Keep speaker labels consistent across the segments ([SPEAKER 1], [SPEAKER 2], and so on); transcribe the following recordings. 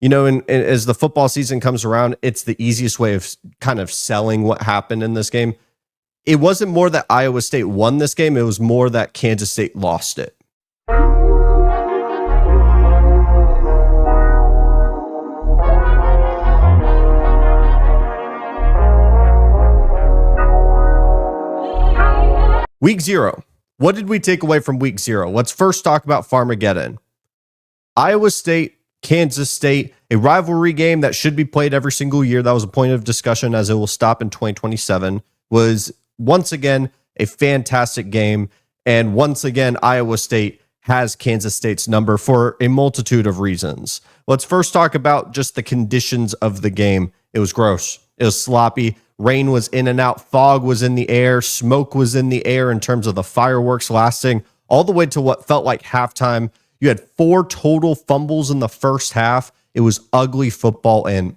[SPEAKER 1] And as the football season comes around, it's the easiest way of kind of selling what happened in this game. It wasn't more that Iowa State won this game. It was more that Kansas State lost it. Week 0. What did we take away from week 0? Let's first talk about Farmageddon. Iowa State, Kansas State, a rivalry game that should be played every single year. That was a point of discussion as it will stop in 2027. Was once again a fantastic game. And once again, Iowa State has Kansas State's number for a multitude of reasons. Let's first talk about just the conditions of the game. It was gross. It was sloppy. Rain was in and out. Fog was in the air. Smoke was in the air in terms of the fireworks lasting all the way to what felt like halftime. You had 4 total fumbles in the first half. It was ugly football, and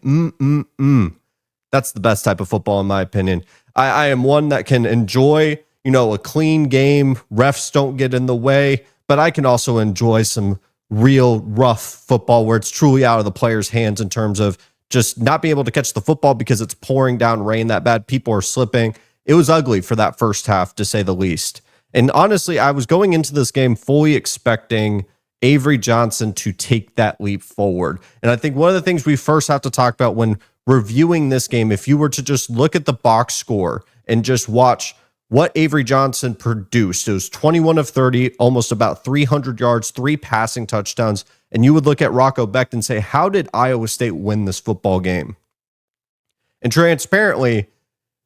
[SPEAKER 1] that's the best type of football in my opinion. I am one that can enjoy, a clean game. Refs don't get in the way, but I can also enjoy some real rough football where it's truly out of the player's hands in terms of just not being able to catch the football because it's pouring down rain that bad. People are slipping. It was ugly for that first half, to say the least. And honestly, I was going into this game fully expecting Avery Johnson to take that leap forward. And I think one of the things we first have to talk about when reviewing this game, if you were to just look at the box score and just watch what Avery Johnson produced, it was 21 of 30, almost about 300 yards, 3 passing touchdowns. And you would look at Rocco Becht and say, how did Iowa State win this football game? And transparently,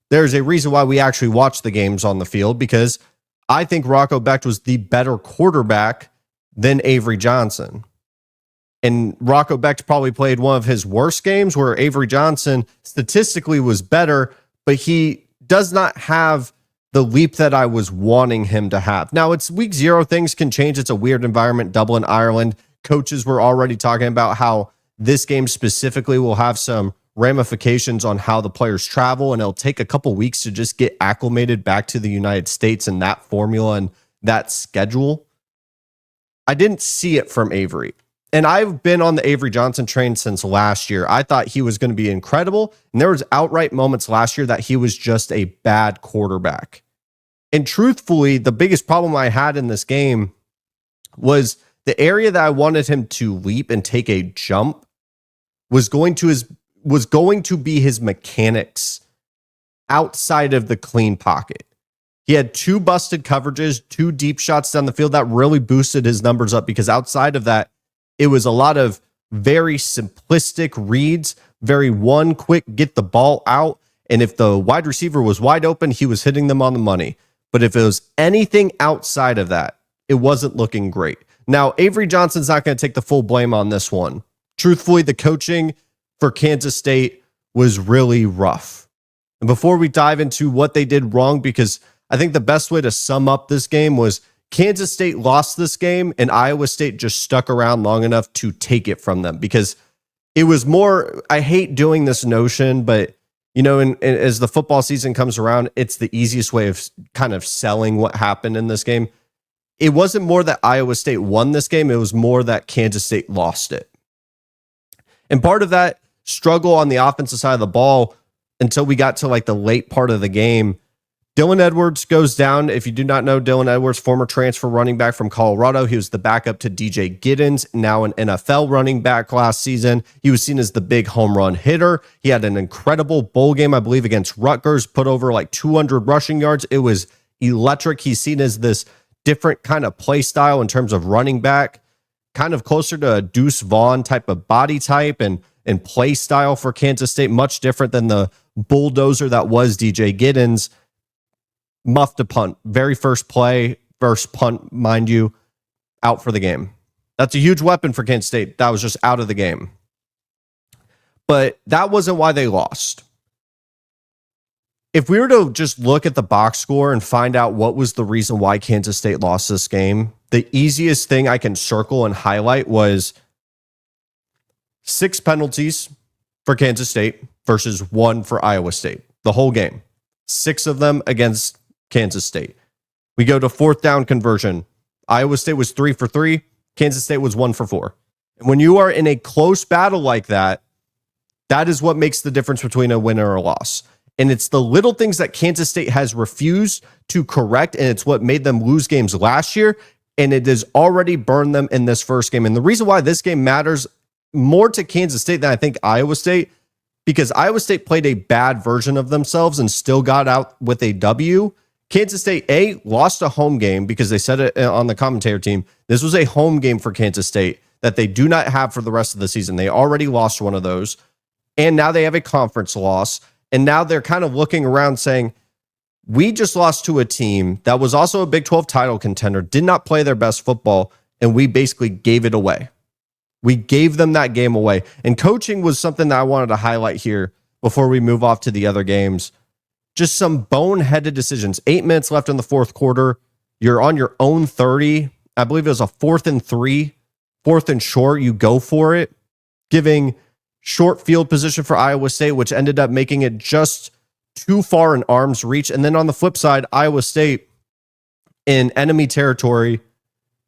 [SPEAKER 1] there's a reason why we actually watch the games on the field, because I think Rocco Becht was the better quarterback than Avery Johnson. And Rocco Becht probably played one of his worst games where Avery Johnson statistically was better, but he does not have the leap that I was wanting him to have. Now, it's week 0. Things can change. It's a weird environment. Dublin, Ireland. Coaches were already talking about how this game specifically will have some ramifications on how the players travel, and it'll take a couple weeks to just get acclimated back to the United States and that formula and that schedule. I didn't see it from Avery. And I've been on the Avery Johnson train since last year. I thought he was going to be incredible. And there was outright moments last year that he was just a bad quarterback. And truthfully, the biggest problem I had in this game was the area that I wanted him to leap and take a jump was going to be his mechanics outside of the clean pocket. He had 2 busted coverages, 2 deep shots down the field that really boosted his numbers up, because outside of that, it was a lot of very simplistic reads, very one quick get the ball out. And if the wide receiver was wide open, he was hitting them on the money. But if it was anything outside of that, it wasn't looking great. Now, Avery Johnson's not going to take the full blame on this one. Truthfully, the coaching for Kansas State was really rough. And before we dive into what they did wrong, because I think the best way to sum up this game was Kansas State lost this game and Iowa State just stuck around long enough to take it from them, because it was more, I hate doing this notion, but as the football season comes around, it's the easiest way of kind of selling what happened in this game. It wasn't more that Iowa State won this game. It was more that Kansas State lost it. And part of that struggle on the offensive side of the ball until we got to like the late part of the game, Dylan Edwards goes down. If you do not know Dylan Edwards, former transfer running back from Colorado, he was the backup to DJ Giddens, now an NFL running back last season. He was seen as the big home run hitter. He had an incredible bowl game, I believe, against Rutgers, put over like 200 rushing yards. It was electric. He's seen as this different kind of play style in terms of running back, kind of closer to a Deuce Vaughn type of body type and play style for Kansas State, much different than the bulldozer that was DJ Giddens. Muffed a punt. Very first play, first punt, mind you, out for the game. That's a huge weapon for Kansas State. That was just out of the game. But that wasn't why they lost. If we were to just look at the box score and find out what was the reason why Kansas State lost this game, the easiest thing I can circle and highlight was 6 penalties for Kansas State versus 1 for Iowa State. The whole game. 6 of them against Kansas State. We go to 4th down conversion. Iowa State was 3 for 3. Kansas State was 1 for 4. And when you are in a close battle like that, that is what makes the difference between a win or a loss. And it's the little things that Kansas State has refused to correct, and it's what made them lose games last year, and it has already burned them in this first game. And the reason why this game matters more to Kansas State than I think Iowa State, because Iowa State played a bad version of themselves and still got out with a W. Kansas State, lost a home game because they said it on the commentator team. This was a home game for Kansas State that they do not have for the rest of the season. They already lost one of those, and now they have a conference loss. And now they're kind of looking around saying, we just lost to a team that was also a Big 12 title contender, did not play their best football, and we basically gave it away. We gave them that game away. And coaching was something that I wanted to highlight here before we move off to the other games. Just some boneheaded decisions. 8 minutes left in the fourth quarter. You're on your own 30. I believe it was a 4th and 3, 4th and short. You go for it, giving short field position for Iowa State, which ended up making it just too far in arm's reach. And then on the flip side, Iowa State in enemy territory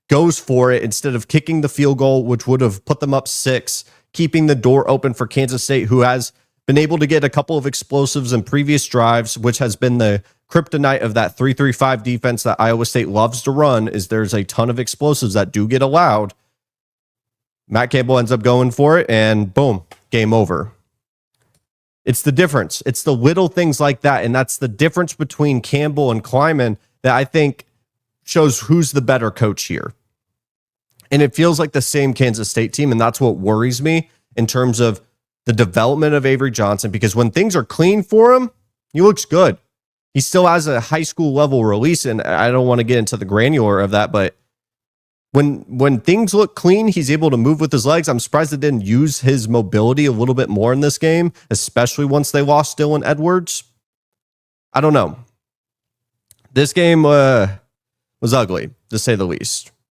[SPEAKER 1] goes for it instead of kicking the field goal, which would have put them up 6, keeping the door open for Kansas State, who has been able to get a couple of explosives in previous drives, which has been the kryptonite of that 3-3-5 defense that Iowa State loves to run, is there's a ton of explosives that do get allowed. Matt Campbell ends up going for it, and boom, game over. It's the difference. It's the little things like that, and that's the difference between Campbell and Kleiman that I think shows who's the better coach here. And it feels like the same Kansas State team, and that's what worries me in terms of the development of Avery Johnson, because when things are clean for him, he looks good. He still has a high school level release, and I don't want to get into the granular of that, but when things look clean, he's able to move with his legs. I'm surprised they didn't use his mobility a little bit more in this game, especially once they lost Dylan Edwards. I don't know. This game was ugly, to say the least.